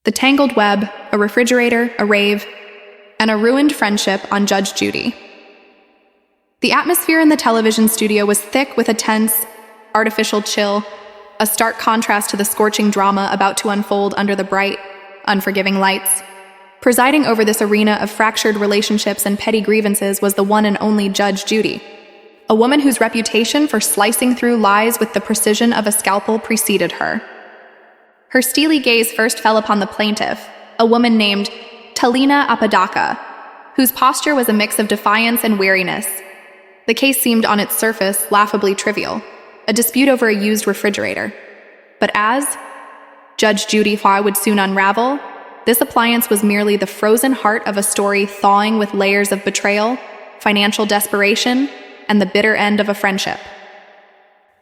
The tangled web, a refrigerator, a rave, and a ruined friendship on Judge Judy. The atmosphere in the television studio was thick with a tense, artificial chill, a stark contrast to the scorching drama about to unfold under the bright, unforgiving lights. Presiding over this arena of fractured relationships and petty grievances was the one and only Judge Judy, a woman whose reputation for slicing through lies with the precision of a scalpel preceded her. Her steely gaze first fell upon the plaintiff, a woman named Talina Apodaca, whose posture was a mix of defiance and weariness. The case seemed on its surface laughably trivial, a dispute over a used refrigerator. But as Judge Judy thought would soon unravel, this appliance was merely the frozen heart of a story thawing with layers of betrayal, financial desperation, and the bitter end of a friendship.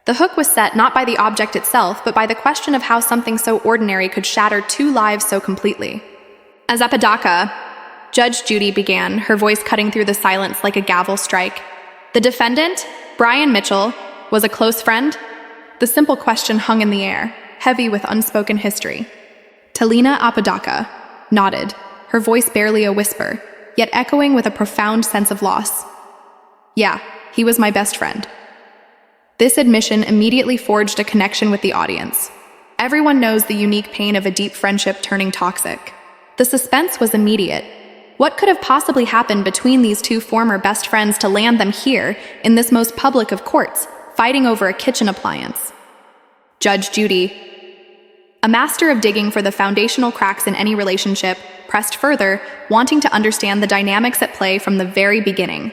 The hook was set not by the object itself, but by the question of how something so ordinary could shatter two lives so completely. As Apodaca, Judge Judy began, her voice cutting through the silence like a gavel strike. The defendant, Brian Mitchell, was a close friend? The simple question hung in the air, heavy with unspoken history. Talina Apodaca nodded, her voice barely a whisper, yet echoing with a profound sense of loss. Yeah, he was my best friend. This admission immediately forged a connection with the audience. Everyone knows the unique pain of a deep friendship turning toxic. The suspense was immediate. What could have possibly happened between these two former best friends to land them here, in this most public of courts, fighting over a kitchen appliance? Judge Judy, a master of digging for the foundational cracks in any relationship, pressed further, wanting to understand the dynamics at play from the very beginning.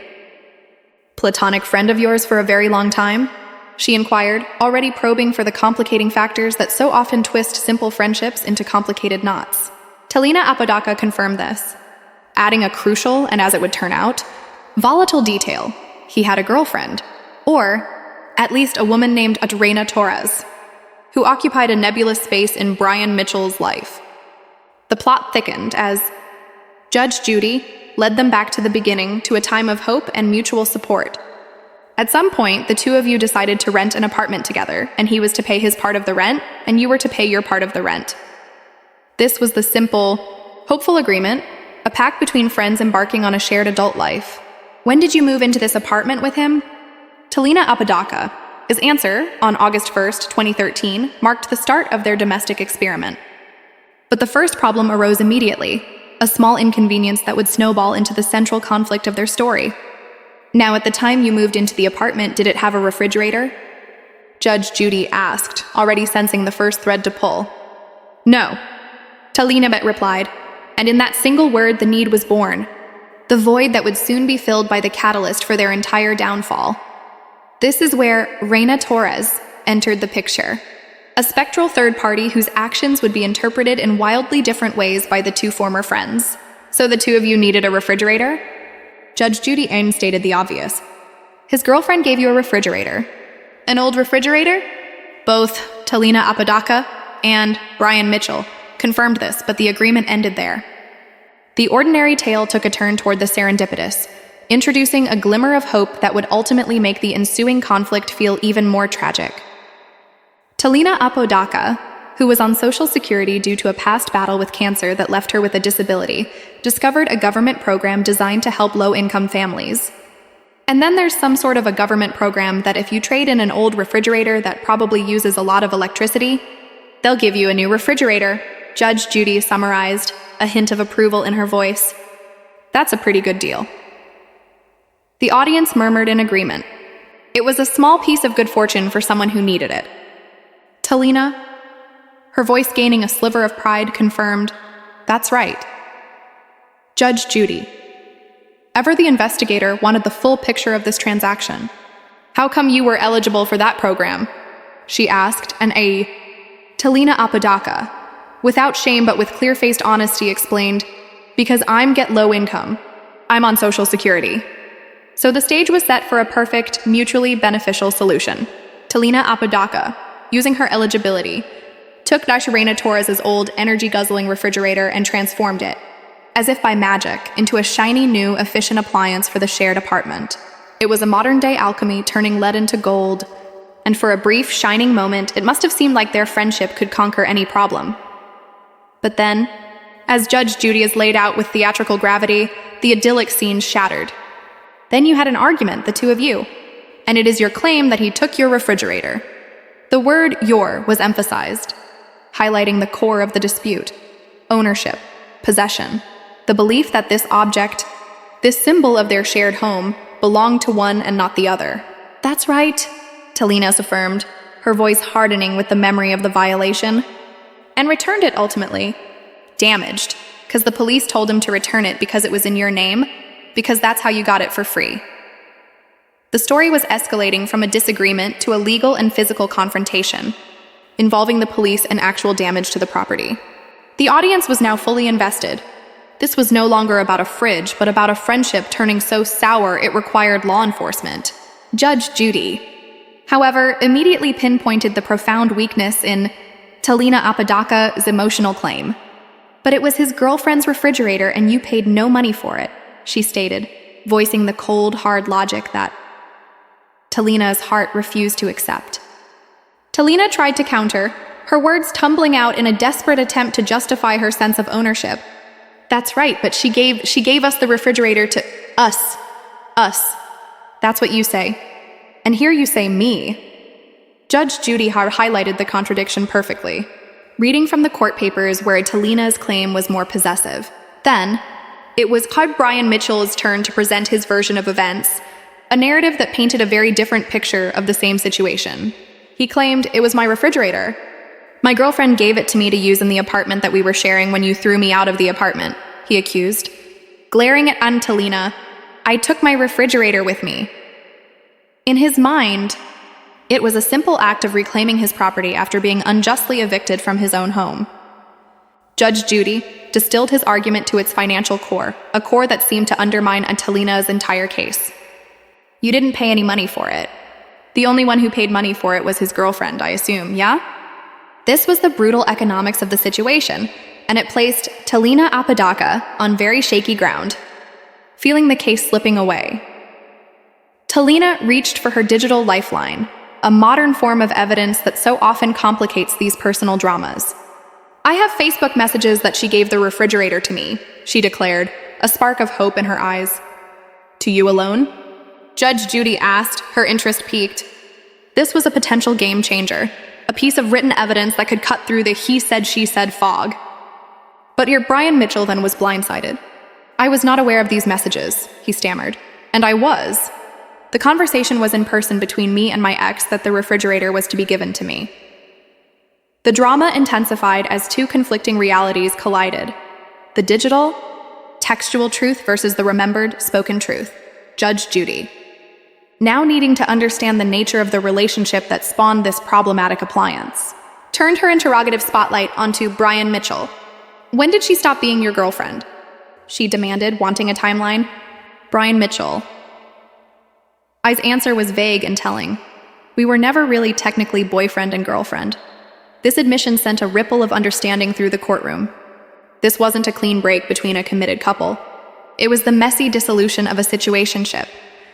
Platonic friend of yours for a very long time? She inquired, already probing for the complicating factors that so often twist simple friendships into complicated knots. Talina Apodaca confirmed this, adding a crucial, and as it would turn out, volatile detail. He had a girlfriend, or at least a woman named Adrena Torres, who occupied a nebulous space in Brian Mitchell's life. The plot thickened as Judge Judy led them back to the beginning, to a time of hope and mutual support. At some point, the two of you decided to rent an apartment together, and he was to pay his part of the rent, and you were to pay your part of the rent. This was the simple, hopeful agreement, a pact between friends embarking on a shared adult life. When did you move into this apartment with him? Talina Apodaca. His answer, on August 1st, 2013, marked the start of their domestic experiment. But the first problem arose immediately, a small inconvenience that would snowball into the central conflict of their story. Now, at the time you moved into the apartment, did it have a refrigerator? Judge Judy asked, already sensing the first thread to pull. No, Talina replied, and in that single word the need was born, the void that would soon be filled by the catalyst for their entire downfall. This is where Reina Torres entered the picture, a spectral third party whose actions would be interpreted in wildly different ways by the two former friends. So the two of you needed a refrigerator? Judge Judy stated the obvious. His girlfriend gave you a refrigerator. An old refrigerator? Both Talina Apodaca and Brian Mitchell confirmed this, but the agreement ended there. The ordinary tale took a turn toward the serendipitous, introducing a glimmer of hope that would ultimately make the ensuing conflict feel even more tragic. Talina Apodaca, who was on Social Security due to a past battle with cancer that left her with a disability, discovered a government program designed to help low-income families. And then there's some sort of a government program that if you trade in an old refrigerator that probably uses a lot of electricity, they'll give you a new refrigerator, Judge Judy summarized, a hint of approval in her voice. That's a pretty good deal. The audience murmured in agreement. It was a small piece of good fortune for someone who needed it. Talina, her voice gaining a sliver of pride, confirmed, "That's right." Judge Judy, ever the investigator, wanted the full picture of this transaction. "How come you were eligible for that program?" she asked, and Talina Apodaca, without shame but with clear-faced honesty, explained, "Because I'm get low income. I'm on Social Security." So the stage was set for a perfect, mutually beneficial solution. Talina Apodaca, using her eligibility, took Reina Torres' old, energy-guzzling refrigerator and transformed it, as if by magic, into a shiny new, efficient appliance for the shared apartment. It was a modern-day alchemy turning lead into gold, and for a brief, shining moment, it must have seemed like their friendship could conquer any problem. But then, as Judge Judy is laid out with theatrical gravity, the idyllic scene shattered. Then you had an argument, the two of you, and it is your claim that he took your refrigerator. The word "your" was emphasized, highlighting the core of the dispute: ownership, possession, the belief that this object, this symbol of their shared home, belonged to one and not the other. "That's right," Talinas affirmed, her voice hardening with the memory of the violation. "And returned it ultimately. Damaged, because the police told him to return it because it was in your name, because that's how you got it for free." The story was escalating from a disagreement to a legal and physical confrontation, involving the police and actual damage to the property. The audience was now fully invested. This was no longer about a fridge, but about a friendship turning so sour it required law enforcement. Judge Judy, however, immediately pinpointed the profound weakness in Talina Apodaca's emotional claim. "But it was his girlfriend's refrigerator and you paid no money for it," she stated, voicing the cold, hard logic that Talina's heart refused to accept. Talina tried to counter, her words tumbling out in a desperate attempt to justify her sense of ownership. "That's right, but she gave us the refrigerator to us. That's what you say. And here you say me." Judge Judy highlighted the contradiction perfectly, reading from the court papers where Talina's claim was more possessive. Then, it was Brian Mitchell's turn to present his version of events, a narrative that painted a very different picture of the same situation. He claimed, "It was my refrigerator. My girlfriend gave it to me to use in the apartment that we were sharing when you threw me out of the apartment," he accused. Glaring at Talina, "I took my refrigerator with me." In his mind, it was a simple act of reclaiming his property after being unjustly evicted from his own home. Judge Judy distilled his argument to its financial core, a core that seemed to undermine Talina's entire case. "You didn't pay any money for it. The only one who paid money for it was his girlfriend, I assume, yeah?" This was the brutal economics of the situation, and it placed Talina Apodaca on very shaky ground. Feeling the case slipping away, Talina reached for her digital lifeline, a modern form of evidence that so often complicates these personal dramas. "I have Facebook messages that she gave the refrigerator to me," she declared, a spark of hope in her eyes. "To you alone?" Judge Judy asked, her interest piqued. This was a potential game changer, a piece of written evidence that could cut through the he-said-she-said fog. But your Brian Mitchell then was blindsided. "I was not aware of these messages," he stammered. "And I was. The conversation was in person between me and my ex that the refrigerator was to be given to me." The drama intensified as two conflicting realities collided: the digital, textual truth versus the remembered, spoken truth. Judge Judy, now needing to understand the nature of the relationship that spawned this problematic appliance, turned her interrogative spotlight onto Brian Mitchell. "When did she stop being your girlfriend?" she demanded, wanting a timeline. Brian Mitchell. I's answer was vague and telling. "We were never really technically boyfriend and girlfriend." This admission sent a ripple of understanding through the courtroom. This wasn't a clean break between a committed couple. It was the messy dissolution of a situationship,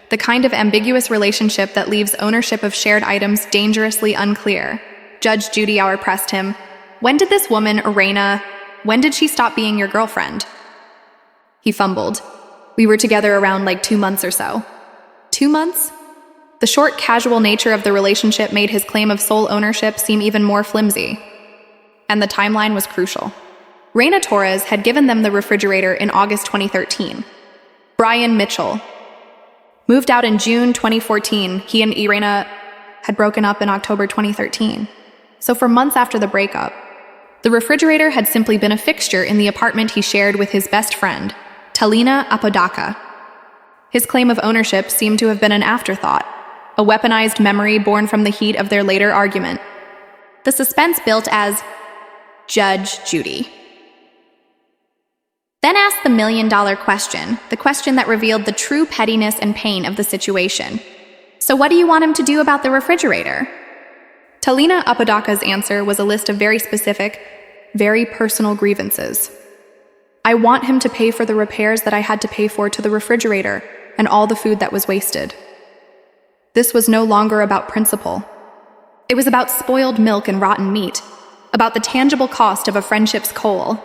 the kind of ambiguous relationship that leaves ownership of shared items dangerously unclear. Judge Judy pressed him. "When did this woman, Irena, when did she stop being your girlfriend?" He fumbled. "We were together around 2 months or so." 2 months? The short, casual nature of the relationship made his claim of sole ownership seem even more flimsy. And the timeline was crucial. Reina Torres had given them the refrigerator in August 2013. Brian Mitchell moved out in June 2014. He and Irena had broken up in October 2013. So for months after the breakup, the refrigerator had simply been a fixture in the apartment he shared with his best friend, Talina Apodaca. His claim of ownership seemed to have been an afterthought, a weaponized memory born from the heat of their later argument. The suspense built as Judge Judy then asked the million-dollar question, the question that revealed the true pettiness and pain of the situation. "So what do you want him to do about the refrigerator?" Talina Apodaca's answer was a list of very specific, very personal grievances. "I want him to pay for the repairs that I had to pay for to the refrigerator and all the food that was wasted." This was no longer about principle. It was about spoiled milk and rotten meat, about the tangible cost of a friendship's coal.